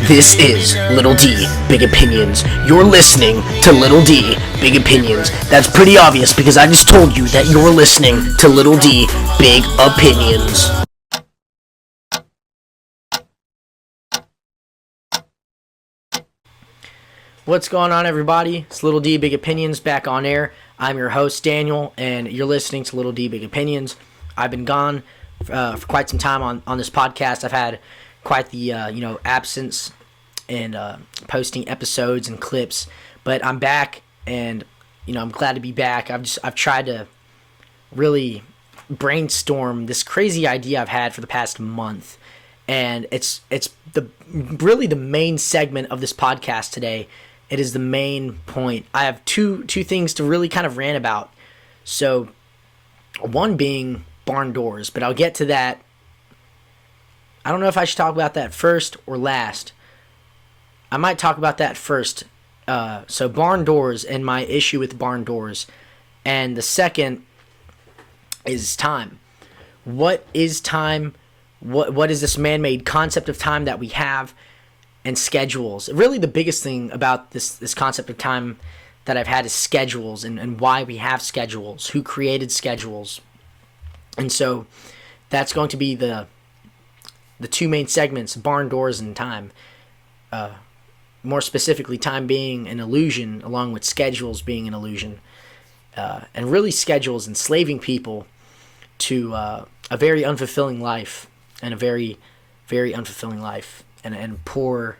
This is Little D, Big Opinions. You're listening to Little D, Big Opinions. That's pretty obvious because I just told you that you're listening to Little D, Big Opinions. What's going on, everybody? It's Little D, Big Opinions back on air. I'm your host, Daniel, and you're listening to Little D, Big Opinions. I've been gone for quite some time on this podcast. I've had quite the absence and posting episodes and clips, but I'm back, and I'm glad to be back. I've tried to really brainstorm this crazy idea I've had for the past month, and it's really the main segment of this podcast today. It is the main point. I have two things to really kind of rant about. So, one being barn doors, but I'll get to that. I don't know if I should talk about that first or last. I might talk about that first. So barn doors and my issue with barn doors. And the second is time. What is time? What is this man-made concept of time that we have? And schedules. Really the biggest thing about this concept of time that I've had is schedules and why we have schedules. Who created schedules? And so that's going to be the two main segments, barn doors and time. More specifically, time being an illusion, along with schedules being an illusion. And really, schedules enslaving people to a very unfulfilling life, and a very, very unfulfilling life, and poor,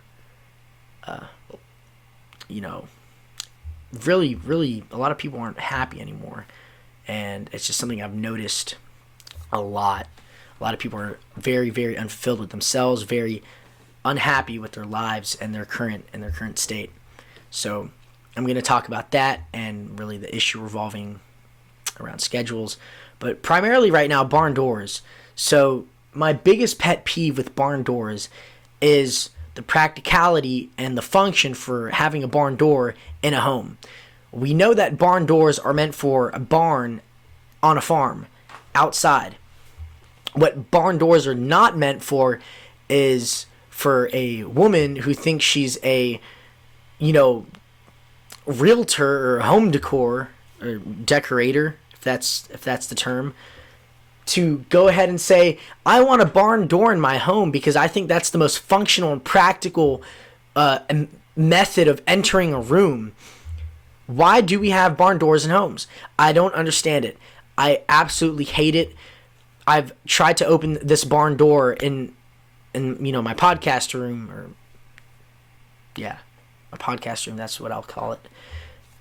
really, really, a lot of people aren't happy anymore. And it's just something I've noticed a lot. A lot of people are very, very unfulfilled with themselves, very unhappy with their lives and their current state. So I'm going to talk about that and really the issue revolving around schedules, but primarily right now barn doors. So my biggest pet peeve with barn doors is the practicality and the function for having a barn door in a home. We know that barn doors are meant for a barn on a farm outside. What barn doors are not meant for is for a woman who thinks she's a, realtor or home decor or decorator, if that's the term, to go ahead and say, I want a barn door in my home because I think that's the most functional and practical method of entering a room. Why do we have barn doors in homes? I don't understand it. I absolutely hate it. I've tried to open this barn door in my podcast room, my podcast room, that's what I'll call it.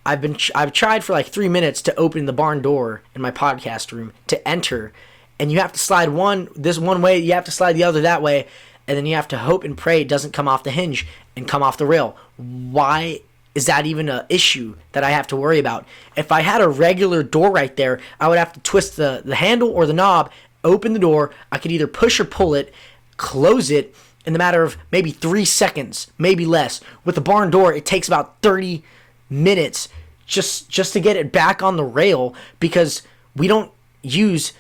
I've tried for like 3 minutes to open the barn door in my podcast room to enter, and you have to slide this one way, you have to slide the other that way, and then you have to hope and pray it doesn't come off the hinge and come off the rail. Why is that even an issue that I have to worry about? If I had a regular door right there, I would have to twist the handle or the knob, open the door. I could either push or pull it, close it in the matter of maybe 3 seconds, maybe less. With the barn door, it takes about 30 minutes just to get it back on the rail because we don't use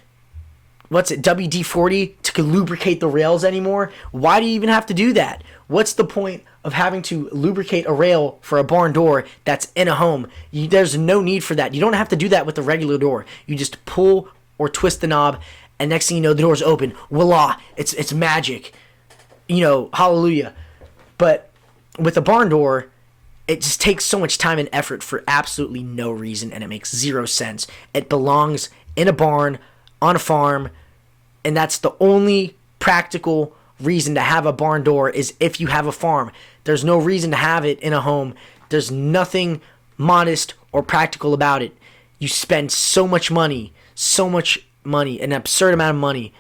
WD-40 to lubricate the rails anymore. Why do you even have to do that? What's the point of having to lubricate a rail for a barn door that's in a home? There's no need for that. You don't have to do that with a regular door. You just pull or twist the knob, and next thing you know, the door's open. Voila! It's magic. Hallelujah. But with a barn door, it just takes so much time and effort for absolutely no reason, and it makes zero sense. It belongs in a barn, on a farm, and that's the only practical reason to have a barn door is if you have a farm. There's no reason to have it in a home. There's nothing modest or practical about it. You spend so much money, an absurd amount of money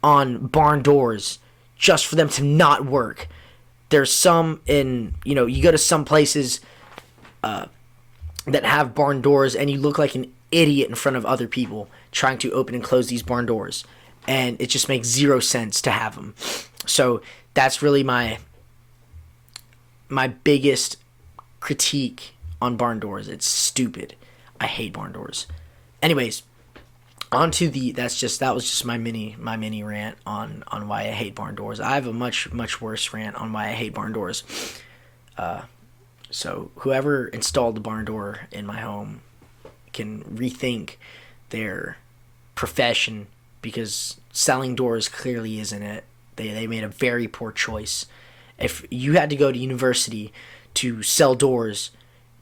on barn doors just for them to not work. There's some you go to some places that have barn doors and you look like an idiot in front of other people trying to open and close these barn doors. And it just makes zero sense to have them. So that's really my biggest critique on barn doors. It's stupid. I hate barn doors. Anyways, onto the that was just my mini rant on why I hate barn doors. I have a much worse rant on why I hate barn doors. So whoever installed the barn door in my home can rethink their profession, because selling doors clearly isn't it. They made a very poor choice. If you had to go to university to sell doors,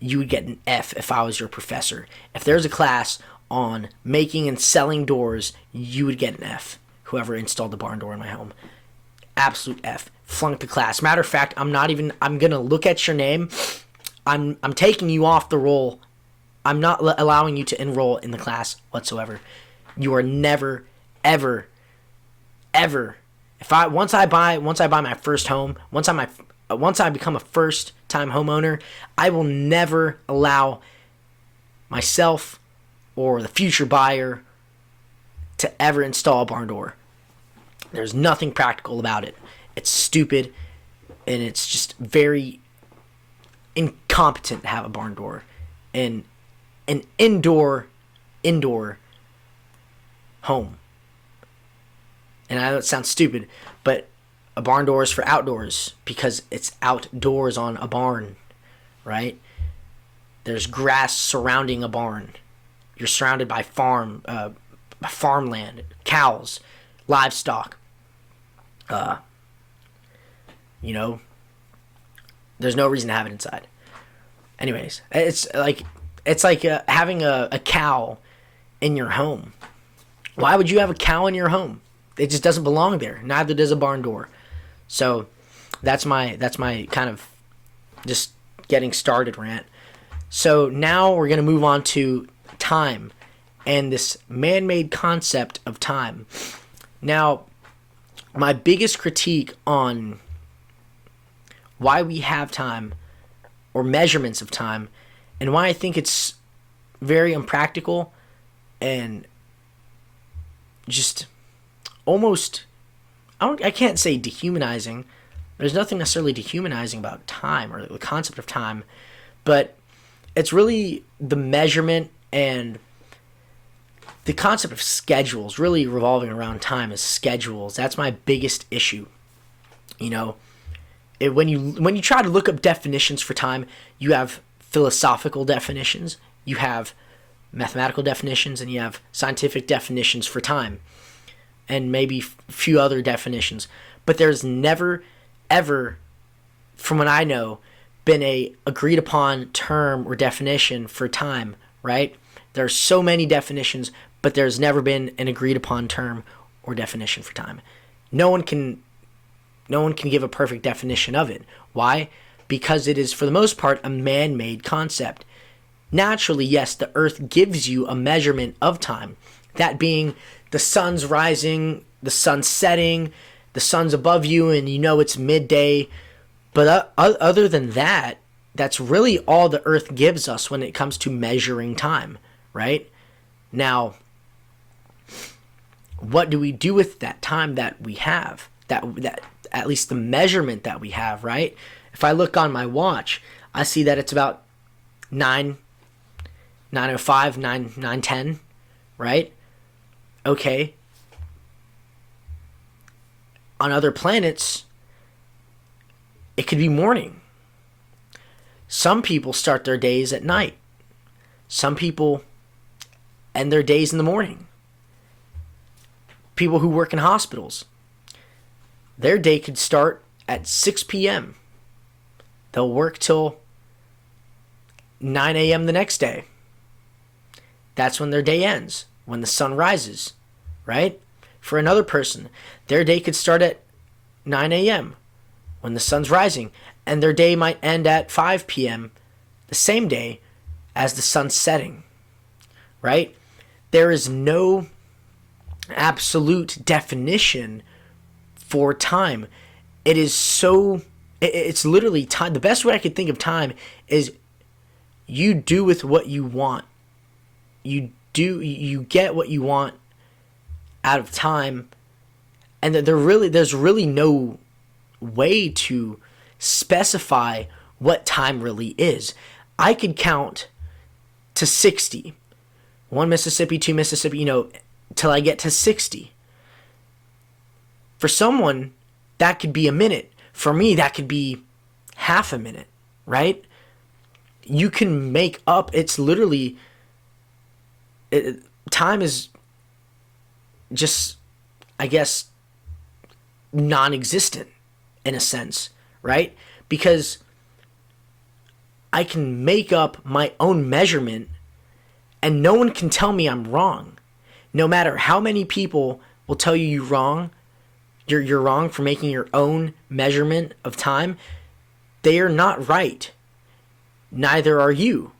you would get an F if I was your professor. If there's a class on making and selling doors, you would get an F. Whoever installed the barn door in my home. Absolute F. Flunked the class. Matter of fact, I'm gonna look at your name. I'm taking you off the roll. I'm not allowing you to enroll in the class whatsoever. You are never, ever, ever. Once I buy my first home, once I become a first time homeowner, I will never allow myself or the future buyer to ever install a barn door. There's nothing practical about it. It's stupid, and it's just very incompetent to have a barn door in an indoor home. And I know it sounds stupid, but a barn door is for outdoors because it's outdoors on a barn, right? There's grass surrounding a barn. You're surrounded by farmland, cows, livestock. There's no reason to have it inside. Anyways, it's like having a cow in your home. Why would you have a cow in your home? It just doesn't belong there. Neither does a barn door. So that's my kind of just getting started rant. So now we're going to move on to time and this man-made concept of time. Now, my biggest critique on why we have time or measurements of time, and why I think it's very impractical and just almost, I can't say dehumanizing. There's nothing necessarily dehumanizing about time or the concept of time, but it's really the measurement and the concept of schedules, really revolving around time as schedules. That's my biggest issue. When you try to look up definitions for time, you have philosophical definitions, you have mathematical definitions, and you have scientific definitions for time, and maybe a few other definitions. But there's never, ever, from what I know, been a agreed upon term or definition for time, right? There are so many definitions, but there's never been an agreed upon term or definition for time. No one can give a perfect definition of it. Why? Because it is, for the most part, a man-made concept. Naturally, yes, the earth gives you a measurement of time. That being the sun's rising, the sun's setting, the sun's above you, and you know it's midday. But other than that, that's really all the earth gives us when it comes to measuring time, right? Now, what do we do with that time that we have? That at least the measurement that we have, right? If I look on my watch, I see that it's about 9:05, 9:10, right? Okay. On other planets, it could be morning. Some people start their days at night. Some people end their days in the morning. People who work in hospitals, their day could start at 6 p.m. They'll work till 9 a.m. the next day. That's when their day ends, when the sun rises, right? For another person, their day could start at 9 a.m. when the sun's rising, and their day might end at 5 p.m. the same day as the sun's setting, right? There is no absolute definition for time. It is so, it's literally time. The best way I could think of time is you do with what you want. You get what you want out of time, and there's really no way to specify what time really is. I could count to 60. 1 Mississippi, 2 Mississippi, till I get to 60. For someone, that could be a minute. For me, that could be half a minute, right? You can make up, it's literally, time is just, I guess, non-existent in a sense, right? Because I can make up my own measurement and no one can tell me I'm wrong. No matter how many people will tell you you're wrong, you're wrong for making your own measurement of time, they are not right. Neither are you.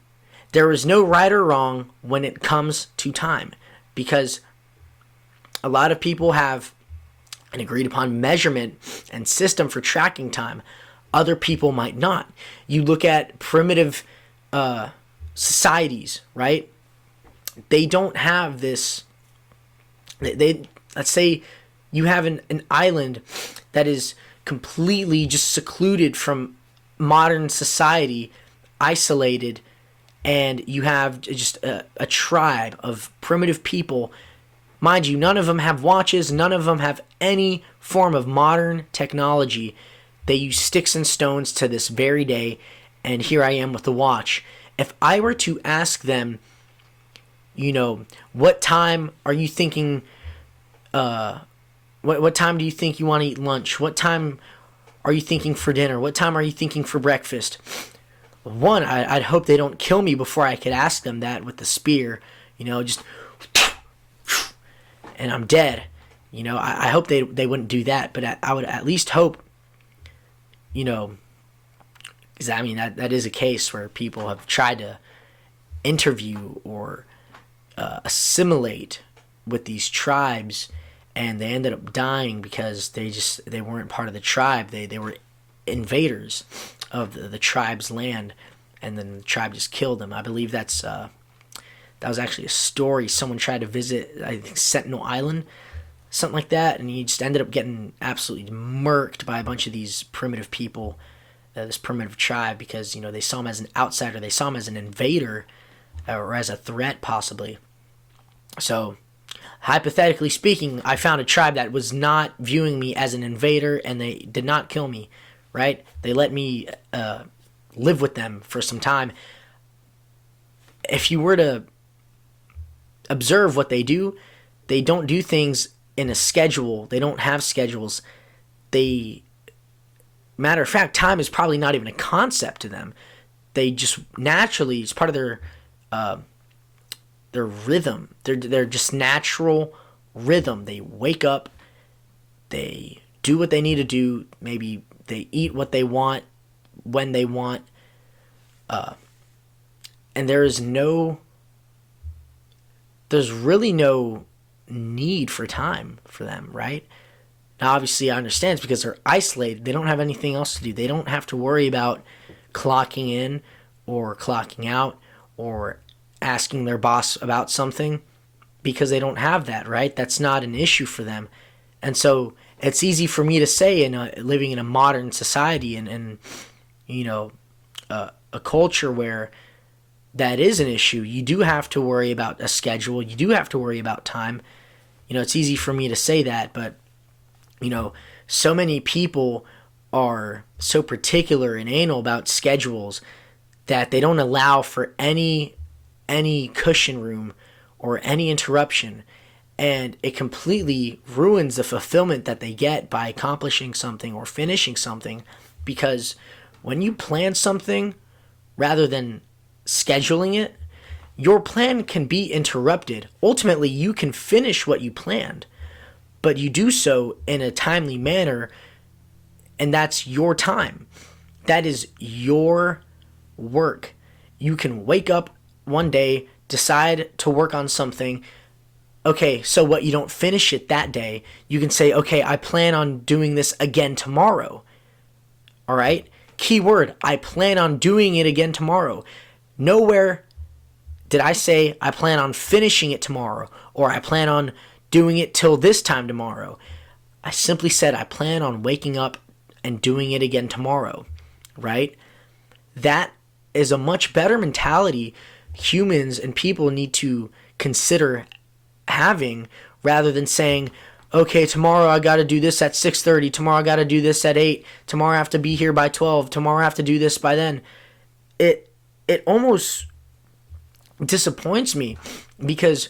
There is no right or wrong when it comes to time, because a lot of people have an agreed upon measurement and system for tracking time. Other people might not. You look at primitive societies, right? They don't have this. Let's say you have an island that is completely just secluded from modern society, isolated, and you have just a tribe of primitive people. Mind you, none of them have watches, none of them have any form of modern technology. They use sticks and stones to this very day, and here I am with the watch. If I were to ask them, what time are you thinking, what time do you think you want to eat lunch? What time are you thinking for dinner? What time are you thinking for breakfast? One, I'd hope they don't kill me before I could ask them that with the spear, just, and I'm dead. I hope they wouldn't do that, but I would at least hope, because that is a case where people have tried to interview or assimilate with these tribes, and they ended up dying because they weren't part of the tribe. They were invaders of the tribe's land, and then the tribe just killed them. I believe that was actually a story. Someone tried to visit, I think, Sentinel Island, something like that, and he just ended up getting absolutely murked by a bunch of these primitive people, this primitive tribe, because they saw him as an outsider, they saw him as an invader, or as a threat possibly. So hypothetically speaking, I found a tribe that was not viewing me as an invader, and they did not kill me, right? They let me live with them for some time. If you were to observe what they don't do things in a schedule. They don't have schedules. Matter of fact, time is probably not even a concept to them. They just naturally, it's part of their rhythm. They're just natural rhythm. They wake up, they do what they need to do. Maybe they eat what they want when they want, and there's really no need for time for them, right? Now, obviously, I understand it's because they're isolated. They don't have anything else to do. They don't have to worry about clocking in or clocking out or asking their boss about something, because they don't have that, right? That's not an issue for them. And so it's easy for me to say, living in a modern society and a culture where that is an issue, you do have to worry about a schedule. You do have to worry about time. It's easy for me to say that, but, so many people are so particular and anal about schedules that they don't allow for any cushion room or any interruption. And it completely ruins the fulfillment that they get by accomplishing something or finishing something. Because when you plan something rather than scheduling it, your plan can be interrupted. Ultimately, you can finish what you planned, but you do so in a timely manner, and that's your time. That is your work. You can wake up one day, decide to work on something. Okay, so what, you don't finish it that day. You can say, okay, I plan on doing this again tomorrow. All right? Key word, I plan on doing it again tomorrow. Nowhere did I say I plan on finishing it tomorrow, or I plan on doing it till this time tomorrow. I simply said I plan on waking up and doing it again tomorrow, right? That is a much better mentality humans and people need to consider having, rather than saying, okay, tomorrow I got to do this at 6:30, tomorrow I got to do this at 8, tomorrow I have to be here by 12, tomorrow I have to do this by then. It almost disappoints me, because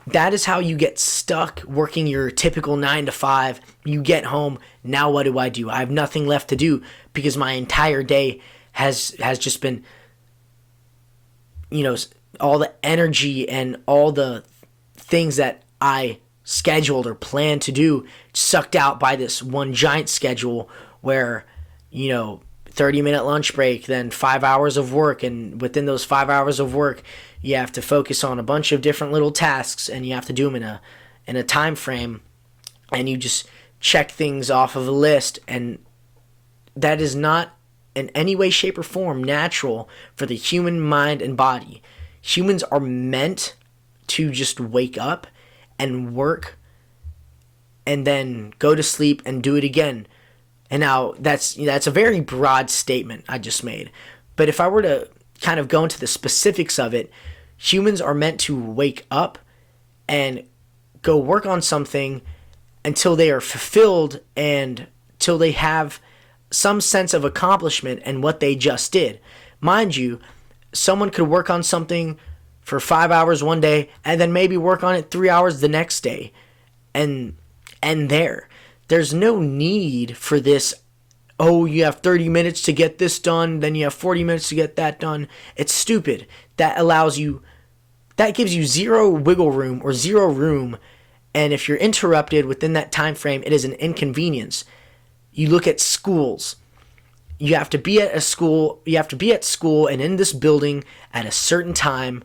that is how you get stuck working your typical 9 to 5. You get home, now what do? I have nothing left to do, because my entire day has just been, all the energy and all the things that I scheduled or planned to do sucked out by this one giant schedule where, 30-minute lunch break, then 5 hours of work, and within those 5 hours of work, you have to focus on a bunch of different little tasks, and you have to do them in a time frame, and you just check things off of a list, and that is not in any way, shape, or form natural for the human mind and body. Humans are meant to just wake up and work and then go to sleep and do it again. And now that's a very broad statement I just made. But if I were to kind of go into the specifics of it, humans are meant to wake up and go work on something until they are fulfilled and till they have some sense of accomplishment in what they just did. Mind you, someone could work on something for 5 hours one day and then maybe work on it 3 hours the next day. And there's no need for this, oh, you have 30 minutes to get this done, then you have 40 minutes to get that done. It's stupid. That gives you zero wiggle room or zero room. And if you're interrupted within that time frame, it is an inconvenience. You look at schools. You have to be at school and in this building at a certain time.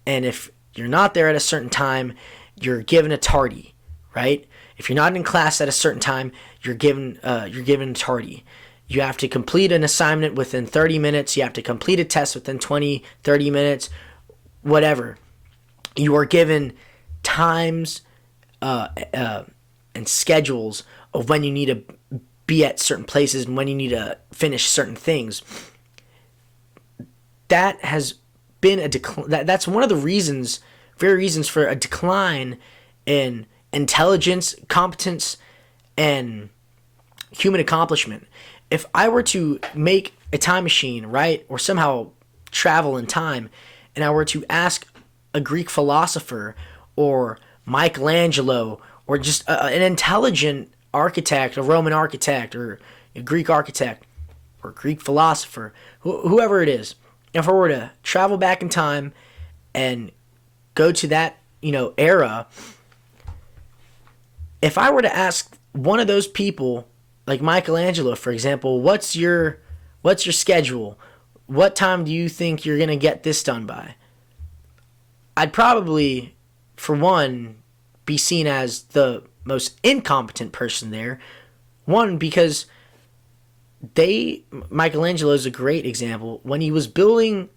And if you're not there at a certain time, you're given a tardy, right? If you're not in class at a certain time, you're given a tardy. You have to complete an assignment within 30 minutes. You have to complete a test within 20, 30 minutes, whatever. You are given times and schedules of when you need to be at certain places and when you need to finish certain things. That has been a decline. That's one of the reasons for a decline in intelligence, competence, and human accomplishment. If I were to make a time machine, right, or somehow travel in time, and I were to ask a Greek philosopher or Michelangelo or just an intelligent architect, a Roman architect or a Greek architect or Greek philosopher, whoever it is, if I were to travel back in time and go to that, era, if I were to ask one of those people, like Michelangelo, for example, what's your schedule? What time do you think you're going to get this done by? I'd probably, for one, be seen as the most incompetent person there. One, because Michelangelo is a great example. When he was building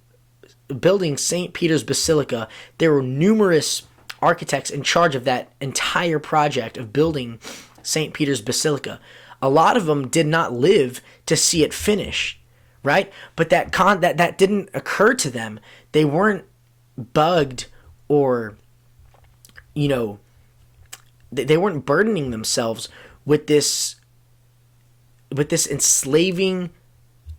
St. Peter's Basilica, there were numerous architects in charge of that entire project of building St. Peter's Basilica. A lot of them did not live to see it finish, right? But that didn't occur to them. They weren't bugged or, they weren't burdening themselves with this enslaving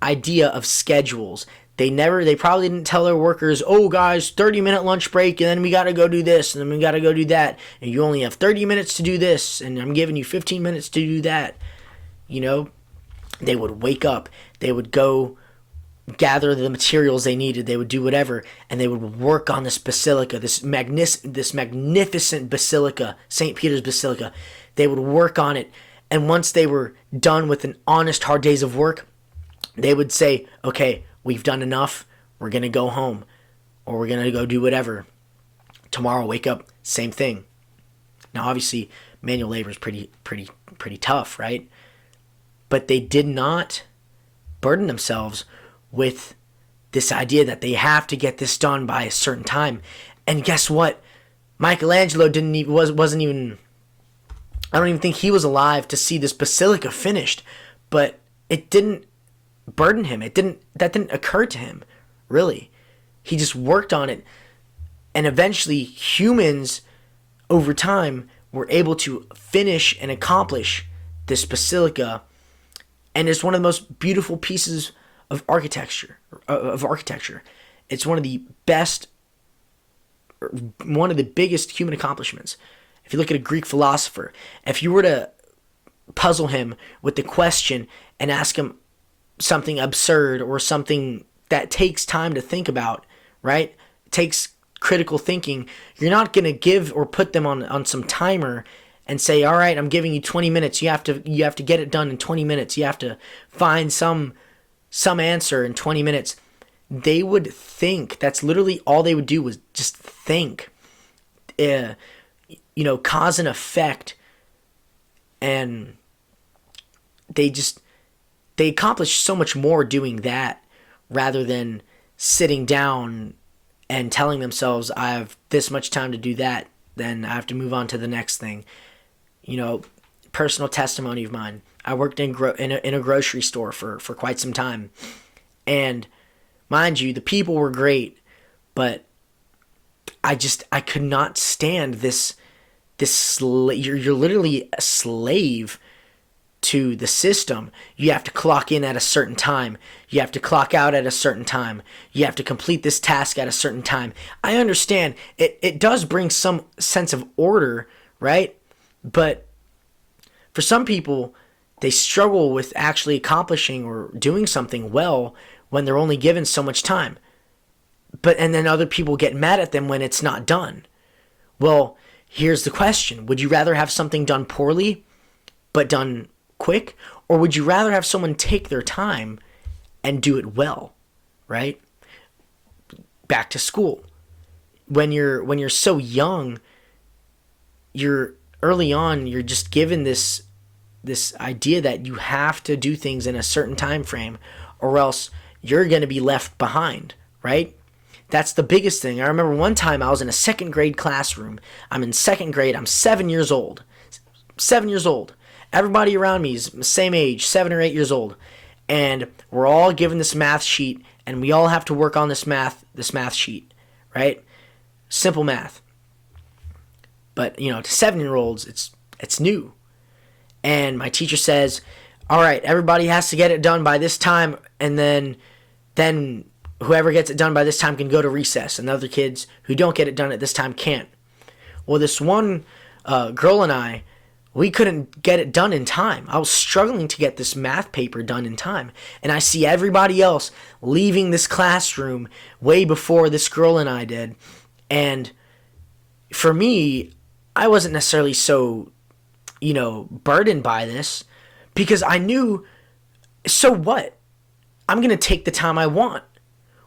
idea of schedules. They probably didn't tell their workers, oh guys, 30-minute lunch break, and then we got to go do this, and then we got to go do that, and you only have 30 minutes to do this, and I'm giving you 15 minutes to do that. They would wake up, they would go gather the materials they needed, they would do whatever, and they would work on this basilica, this magnificent basilica, St. Peter's Basilica. They would work on it, and once they were done with an honest, hard day's of work, they would say, okay, we've done enough, we're going to go home, or we're going to go do whatever. Tomorrow, wake up, same thing. Now, obviously, manual labor is pretty tough, right? But they did not burden themselves with this idea that they have to get this done by a certain time. And guess what? Michelangelo wasn't even, I don't even think he was alive to see this basilica finished, but it didn't burden him. That didn't occur to him, really. He just worked on it, and eventually humans over time were able to finish and accomplish this basilica, and it's one of the most beautiful pieces of architecture. It's one of the best, one of the biggest human accomplishments. If you look at a Greek philosopher, if you were to puzzle him with the question and ask him something absurd or something that takes time to think about, right? It takes critical thinking. You're not going to give or put them on some timer and say, all right, I'm giving you 20 minutes. You have to get it done in 20 minutes. You have to find some answer in 20 minutes. They would think. That's literally all they would do, was just think. Cause and effect. And they accomplish so much more doing that rather than sitting down and telling themselves, I have this much time to do that, then I have to move on to the next thing. Personal testimony of mine. I worked in a grocery store for quite some time. And mind you, the people were great, but I could not stand this you're literally a slave to the system. You have to clock in at a certain time. You have to clock out at a certain time. You have to complete this task at a certain time. I understand it does bring some sense of order, right? But for some people, they struggle with actually accomplishing or doing something well when they're only given so much time. And then other people get mad at them when it's not done. Well, here's the question. Would you rather have something done poorly but done quick, or would you rather have someone take their time and do it well, right? Back to school. When you're so young, you're early on, you're just given this idea that you have to do things in a certain time frame or else you're going to be left behind, right? That's the biggest thing. I remember one time I was in a second grade classroom. I'm in second grade. I'm 7 years old. 7 years old. Everybody around me is the same age, 7 or 8 years old. And we're all given this math sheet, and we all have to work on this math sheet, right? Simple math. But, to 7-year-olds, it's new. And my teacher says, all right, everybody has to get it done by this time, and then whoever gets it done by this time can go to recess, and the other kids who don't get it done at this time can't. Well, this one girl and I, we couldn't get it done in time. I was struggling to get this math paper done in time. And I see everybody else leaving this classroom way before this girl and I did. And for me, I wasn't necessarily so, burdened by this, because I knew, so what? I'm going to take the time I want.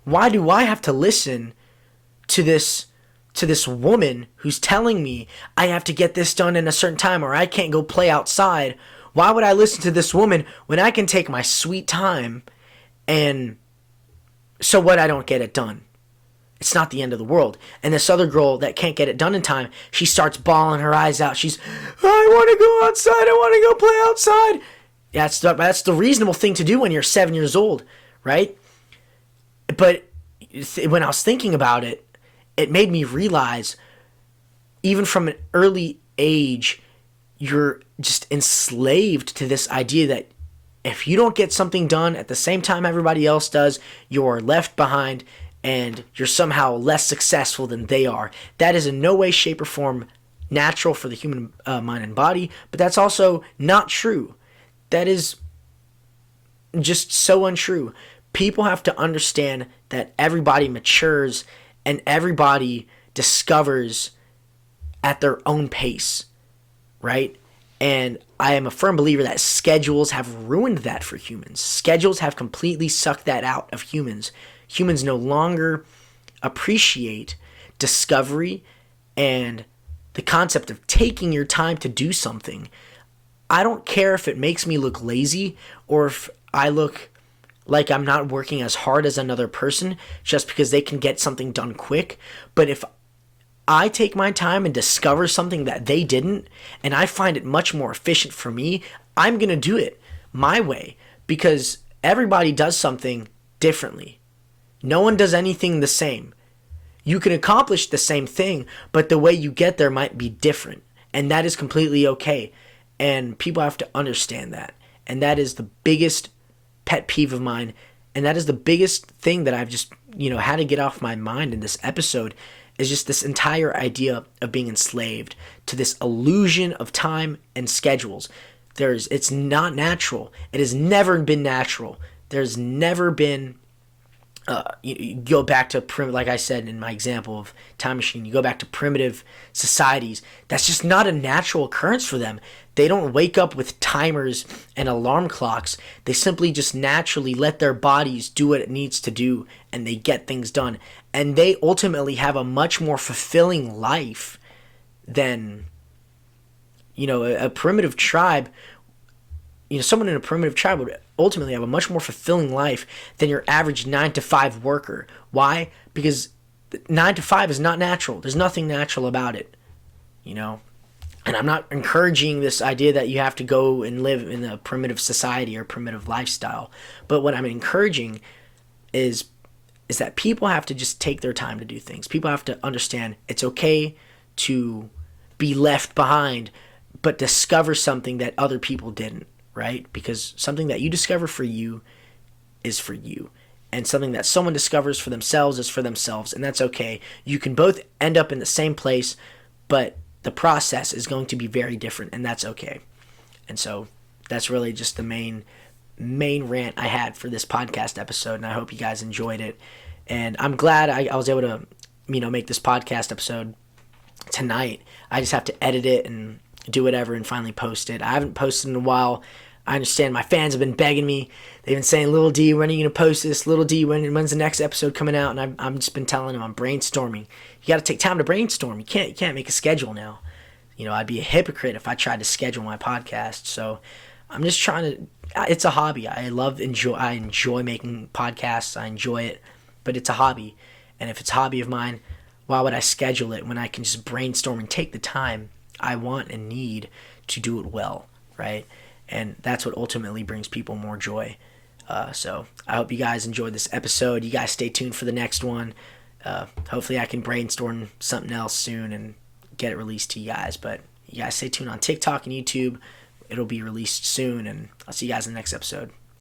Why do I have to listen to this woman who's telling me I have to get this done in a certain time or I can't go play outside? Why would I listen to this woman when I can take my sweet time and so what, I don't get it done? It's not the end of the world. And this other girl that can't get it done in time, she starts bawling her eyes out. She's, I want to go outside. I want to go play outside. That's the reasonable thing to do when you're 7 years old, right? But when I was thinking about it, it made me realize, even from an early age, you're just enslaved to this idea that if you don't get something done at the same time everybody else does, you're left behind and you're somehow less successful than they are. That is in no way, shape, or form natural for the human mind and body, but that's also not true. That is just so untrue. People have to understand that everybody matures and everybody discovers at their own pace, right? And I am a firm believer that schedules have ruined that for humans. Schedules have completely sucked that out of humans. Humans no longer appreciate discovery and the concept of taking your time to do something. I don't care if it makes me look lazy or if I look like I'm not working as hard as another person just because they can get something done quick. But if I take my time and discover something that they didn't, and I find it much more efficient for me, I'm going to do it my way, because everybody does something differently. No one does anything the same. You can accomplish the same thing, but the way you get there might be different. And that is completely okay. And people have to understand that. And that is the biggest pet peeve of mine. And that is the biggest thing that I've just, had to get off my mind in this episode, is just this entire idea of being enslaved to this illusion of time and schedules. It's not natural. It has never been natural. There's never been, you go back to, like I said in my example of time machine, you go back to primitive societies. That's just not a natural occurrence for them. They don't wake up with timers and alarm clocks. They simply just naturally let their bodies do what it needs to do, and they get things done. And they ultimately have a much more fulfilling life than, a primitive tribe. Someone in a primitive tribe would ultimately have a much more fulfilling life than your average 9-to-5 worker. Why? Because 9 to 5 is not natural. There's nothing natural about it, And I'm not encouraging this idea that you have to go and live in a primitive society or primitive lifestyle. But what I'm encouraging is that people have to just take their time to do things. People have to understand it's okay to be left behind, but discover something that other people didn't, right? Because something that you discover for you is for you. And something that someone discovers for themselves is for themselves. And that's okay. You can both end up in the same place, but the process is going to be very different, and that's okay. And so that's really just the main rant I had for this podcast episode, and I hope you guys enjoyed it. And I'm glad I was able to, make this podcast episode tonight. I just have to edit it and do whatever and finally post it. I haven't posted in a while. I understand my fans have been begging me. They've been saying, Little D, when are you going to post this? Little D, when's the next episode coming out? And I've just been telling them I'm brainstorming. You got to take time to brainstorm. You can't make a schedule now. I'd be a hypocrite if I tried to schedule my podcast. So I'm just trying to, it's a hobby. I enjoy making podcasts. I enjoy it, but it's a hobby. And if it's a hobby of mine, why would I schedule it when I can just brainstorm and take the time I want and need to do it well, right? And that's what ultimately brings people more joy. So I hope you guys enjoyed this episode. You guys stay tuned for the next one. Hopefully I can brainstorm something else soon and get it released to you guys. But you guys stay tuned on TikTok and YouTube. It'll be released soon, and I'll see you guys in the next episode.